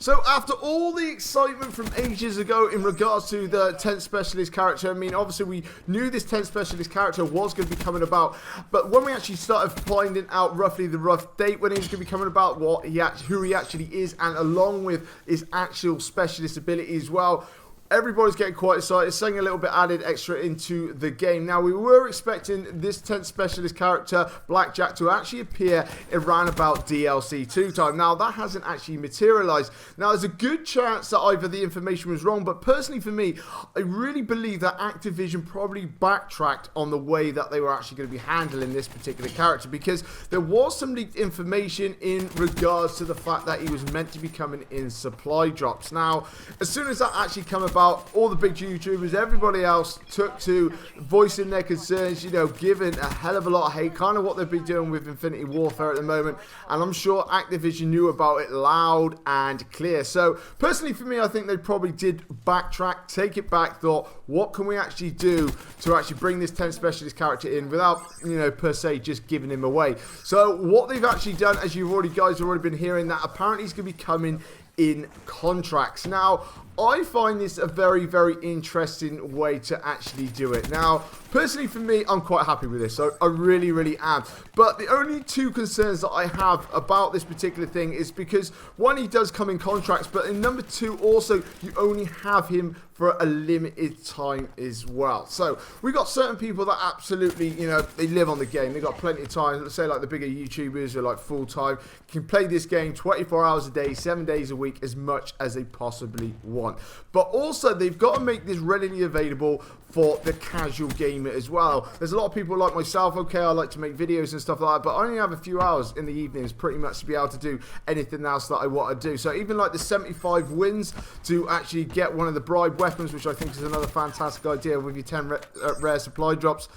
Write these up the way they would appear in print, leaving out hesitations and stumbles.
So after all the excitement from ages ago in regards to the 10th Specialist character, I mean, obviously we knew this 10th Specialist character was going to be coming about, but when we actually started finding out roughly the rough date when he was going to be coming about, who he actually is, and along with his actual specialist ability as well, everybody's getting quite excited, something a little bit added extra into the game. Now, we were expecting this 10th Specialist character, Blackjack, to actually appear around about DLC 2 time. Now, that hasn't actually materialized. Now, there's a good chance that either the information was wrong, but personally for me, I really believe that Activision probably backtracked on the way that they were actually going to be handling this particular character, because there was some leaked information in regards to the fact that he was meant to be coming in supply drops. Now, as soon as that actually came about, all the big YouTubers, everybody else took to voicing their concerns, you know, giving a hell of a lot of hate, kind of what they've been doing with Infinity Warfare at the moment, and I'm sure Activision knew about it loud and clear. So personally for me, I think they probably did backtrack, take it back, thought, what can we actually do to actually bring this 10th Specialist character in without, you know, per se just giving him away. So what they've actually done, as you've guys have already been hearing, that apparently he's going to be coming in contracts. Now, I find this a very, very interesting way to actually do it. Now, personally for me, I'm quite happy with this. I really, really am. But the only two concerns that I have about this particular thing is because, one, he does come in contracts, but in number two, also, you only have him for a limited time as well. So, we've got certain people that absolutely, you know, they live on the game. They've got plenty of time. Let's say like the bigger YouTubers who are like full-time, can play this game 24 hours a day, 7 days a week, as much as they possibly want. But also, they've got to make this readily available for the casual gamer as well. There's a lot of people like myself, okay, I like to make videos and stuff like that, but I only have a few hours in the evenings pretty much to be able to do anything else that I want to do. So even like the 75 wins to actually get one of the bribe weapons, which I think is another fantastic idea with your 10 rare supply drops,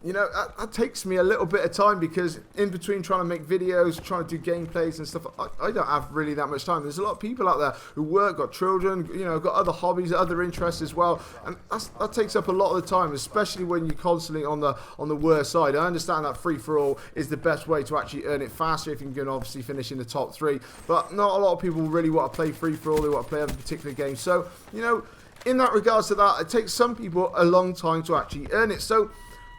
you know, that takes me a little bit of time, because in between trying to make videos, trying to do gameplays and stuff, I don't have really that much time. There's a lot of people out there who work, got children, you know, got other hobbies, other interests as well, and that takes up a lot of the time, especially when you're constantly on the worst side. I understand that free-for-all is the best way to actually earn it faster if you can obviously finish in the top 3, but not a lot of people really want to play free-for-all. They want to play other particular games. So, you know, in that regards to that, it takes some people a long time to actually earn it. So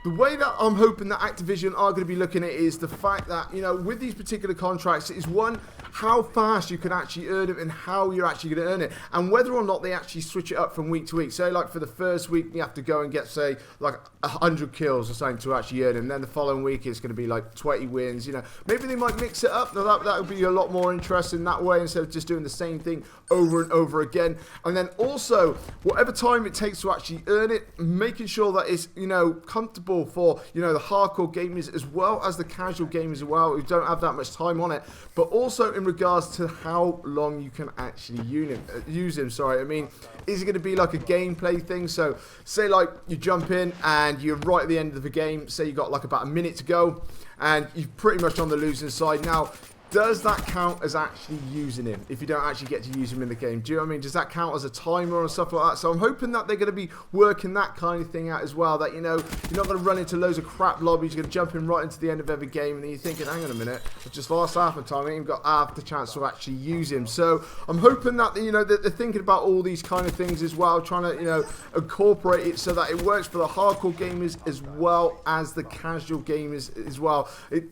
the way that I'm hoping that Activision are going to be looking at it is the fact that, you know, with these particular contracts, is one, how fast you can actually earn it and how you're actually going to earn it, and whether or not they actually switch it up from week to week. Say like for the first week you have to go and get, say, like 100 kills or something to actually earn it, and then the following week it's going to be like 20 wins. You know, maybe they might mix it up. That would be a lot more interesting that way, instead of just doing the same thing over and over again. And then also, whatever time it takes to actually earn it, making sure that it's, you know, comfortable for, you know, the hardcore gamers as well as the casual gamers as well, who don't have that much time on it. But also in regards to how long you can actually use him. I mean, is it going to be like a gameplay thing? So say like you jump in and you're right at the end of the game, say you got like about a minute to go and you're pretty much on the losing side. Now, does that count as actually using him if you don't actually get to use him in the game? Do you know what I mean? Does that count as a timer or stuff like that? So I'm hoping that they're going to be working that kind of thing out as well, that, you know, you're not going to run into loads of crap lobbies. You're going to jump in right into the end of every game, and then you're thinking, hang on a minute, I've just lost half the time, I ain't even got half the chance to actually use him. So I'm hoping that, you know, that they're thinking about all these kind of things as well, trying to, you know, incorporate it so that it works for the hardcore gamers as well as the casual gamers as well.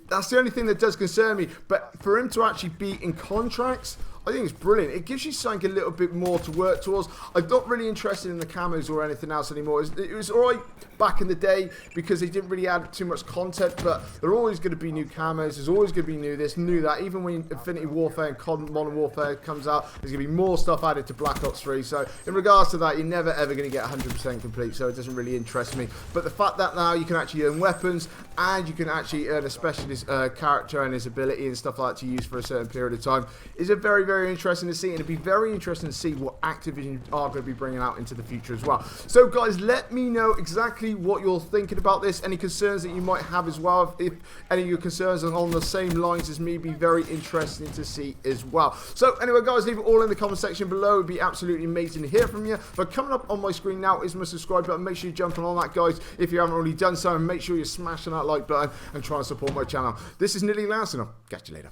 That's the only thing that does concern me. But for him to actually be in contracts, I think it's brilliant. It gives you something a little bit more to work towards. I'm not really interested in the camos or anything else anymore. It was alright back in the day because they didn't really add too much content, but there are always going to be new camos. There's always going to be new this, new that. Even when Infinity Warfare and Modern Warfare comes out, there's going to be more stuff added to Black Ops 3. So in regards to that, you're never ever going to get 100% complete, so it doesn't really interest me. But the fact that now you can actually earn weapons and you can actually earn a specialist character and his ability and stuff like that to use for a certain period of time is a very, very interesting to see, and it'd be very interesting to see what Activision are going to be bringing out into the future as well. So guys, let me know exactly what you're thinking about this, any concerns that you might have as well. If any of your concerns are on the same lines as me, be very interesting to see as well. So anyway guys, leave it all in the comment section below. It'd be absolutely amazing to hear from you. But coming up on my screen now is my subscribe button. Make sure you jump on that, guys, if you haven't already done so, and make sure you're smashing that like button and try and support my channel. This is Nearly Last, and I'll catch you later.